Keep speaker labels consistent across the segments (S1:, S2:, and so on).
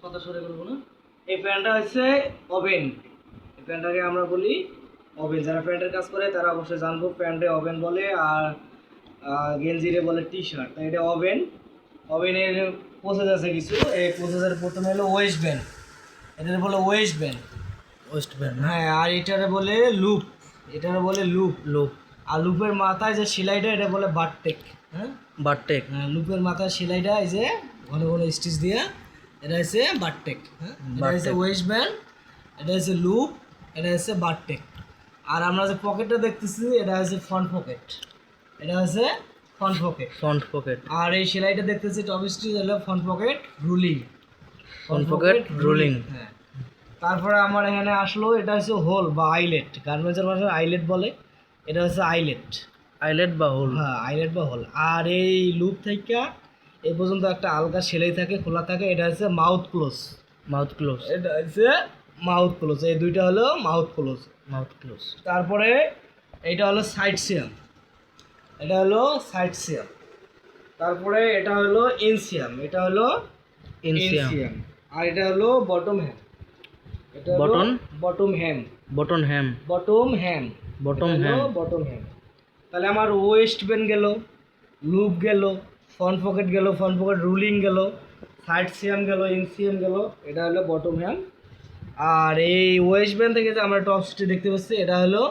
S1: কথা সরে করবো না। এই প্যান্টটা হচ্ছে ওভেন, এই প্যান্টটাকে আমরা বলি ওভেন। যারা প্যান্টের কাজ করে তারা অবশ্যই জানবো প্যান্টে ওভেন বলে, আর গেঞ্জিরে বলে টি শার্ট। তাই এটা ওভেন। ওভেনের প্রসেস আছে কিছু। এই প্রসেসের প্রথমে হলো ওয়েস্ট ব্যান্ড, এটার বলে ওয়েস্ট ব্যান্ড।
S2: ওয়েস্ট ব্যান্ড,
S1: হ্যাঁ, আর এটারে বলে লুপ, এটারে বলে লুপ।
S2: লুপ।
S1: আর লুপের মাথায় যে সেলাইটা এটা বলে বারটেক। হ্যাঁ,
S2: বারটেক।
S1: হ্যাঁ, লুপের মাথায় সেলাইটা এই যে ঘন ঘন স্টিচ দিয়ে, এটা হচ্ছে বারটেক। হ্যাঁ, এটা হচ্ছে ওয়েস্ট ব্যান্ড, এটা হচ্ছে লুপ, এটা হচ্ছে বারটেক। আর আমরা যে পকেটটা দেখতেছি এটা হচ্ছে ফ্রন্ট পকেট, এটা হচ্ছে ফ্রন্ট পকেট।
S2: Front pocket.
S1: আর এই সেলাইটা দেখতেছি টপ স্টিচ হলো front pocket ruling,
S2: front pocket ruling.
S1: হ্যাঁ, তারপরে আমার এখানে আসলো এটা হচ্ছে হোল বা আইলেট, গার্মেন্টসের ভাষায় আইলেট বলে, এটা হচ্ছে আইলেট।
S2: আইলেট বা হোল।
S1: হ্যাঁ, আইলেট বা হোল। আর এই লুপ থেকে এই পর্যন্ত একটা আলগা সেলাই থাকে, খোলা থাকে, এটা হচ্ছে মাউথ ক্লোজ।
S2: Mouth close.
S1: এটা হচ্ছে মাউথ ক্লোজ, এই দুইটা হলো মাউথ ক্লোজ।
S2: Mouth close.
S1: তারপরে এটা হলো সাইড সিয়াম, এটা হলো সাইড সিয়াম। তারপরে এটা হলো ইনসিয়াম, এটা হলো ইনসিয়াম। আর এটা হলো বটম হ্যাম, এটা হলো বটম হ্যাম।
S2: বটম হ্যাম।
S1: বটম হ্যাম।
S2: বটম হ্যাম।
S1: বটম হ্যাম। তাহলে আমার ওয়েস্ট ব্যান্ড গেল, লুপ গেল, ফ্রন্ট পকেট গেল, ফ্রন্ট পকেট রুলিং গেল, সাইড সিয়াম গেল, ইনসিয়াম গেল, এটা হলো বটম হ্যাম। আর এই ওয়েস্ট ব্যান্ড থেকে যে আমরা টপ স্টিচ দেখতে পাচ্ছি এটা হলো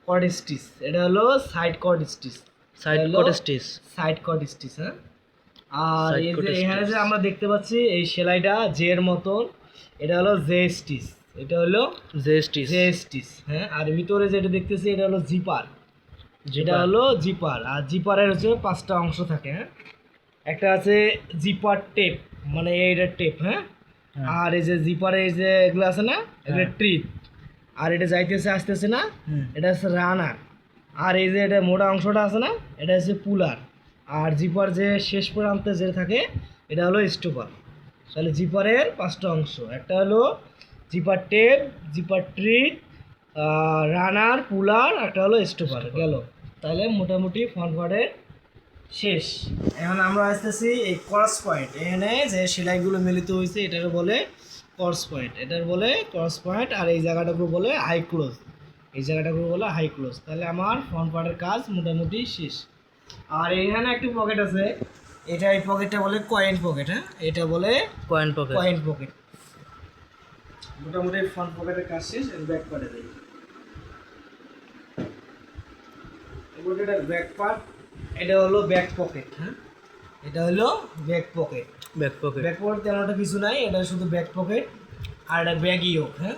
S1: কট স্টিচ, এটা হলো সাইড কট স্টিচ।
S2: সাইড কট স্টিচ।
S1: সাইড কট স্টিচ। হ্যাঁ, আর এই যে এখানে যে আমরা দেখতে পাচ্ছি এই সেলাইটা জের মতন, এটা হলো জে স্টিচ, এটা হলো
S2: জে স্টিচ।
S1: J stitch. হ্যাঁ, আর ভিতরে যেটা দেখতেছি এটা হলো জিপার, যেটা হলো জিপার। আর জিপারের হচ্ছে 5টা অংশ থাকে। হ্যাঁ, একটা আছে জিপার টেপ, মানে এইটা টেপ। হ্যাঁ, আর এই যে জিপারে এই যে এগুলো আছে না, এটা ট্রিপ। আর এটা যাইতেছে আসতেছে না, এটা হচ্ছে রানার। আর এই যে এটা মোটা অংশটা আছে না, এটা হচ্ছে পুলার। আর জিপার যে শেষ প্রান্তে যে থাকে এটা হলো স্টোপার। তাহলে জিপারের 5টা অংশ, একটা হলো জিপার টেপ, জিপার ট্রিপ, রানার, পুলার, একটা হলো স্টোপার গেল। তাহলে মোটামুটি ফ্রন্ট পার্টের শেষ। এখন আমরা আসতেছি এই ক্রস পয়েন্ট। এখানে যে সেলাইগুলো মিলিত হয়েছে এটাকে বলে ক্রস পয়েন্ট, এটার বলে ক্রস পয়েন্ট। আর এই জায়গাটাকে বলে হাই ক্লোজ, এই জায়গাটাকে বলে হাই ক্লোজ। তাহলে আমার ফ্রন্ট পার্টের কাজ মোটামুটি শেষ। আর এখানে একটি পকেট আছে, এটা এই পকেটটা বলে কয়েন পকেট। হ্যাঁ, এটা বলে
S2: কয়েন পকেট।
S1: Coin pocket. মোটামুটি ফ্রন্ট পকেটের কাজ শেষ। ব্যাক পার্টে যাই, এটা ব্যাক পার্ট, এটা হলো ব্যাক পকেট। হ্যাঁ, এটা হলো back pocket.
S2: Back pocket.
S1: Back pocket তেমনটা কিছু নাই, এটা শুধু ব্যাক পকেট। আর এটা ব্যাগ ইয়োক। হ্যাঁ,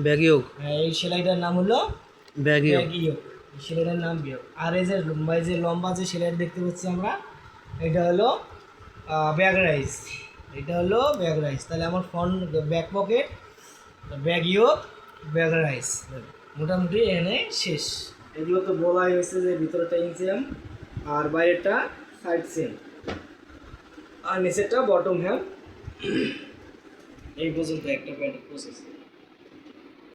S2: ব্যাগ ইয়োক।
S1: এই সেলাইটার নাম হলো
S2: ব্যাগ ইয়োক।
S1: ব্যাগ ইয়োক, এই সেলাইটার নাম ইয়োক। আর এই যে লম্বা যে সেলাইটা দেখতে পাচ্ছি আমরা, এটা হলো ব্যাগ রাইস, এটা হলো ব্যাগ রাইস। তাহলে আমার front back pocket, bag ইয়োক, bag rice মোটামুটি এখানে শেষ। এগুলো তো বলাই হয়েছে যে ভিতরটা ইনসিয়াম আর বাইরেটা সাইড সিয়াম আর নিচেরটা বটম হ্যাম। এই পর্যন্ত একটা প্যান্টের প্রসেস।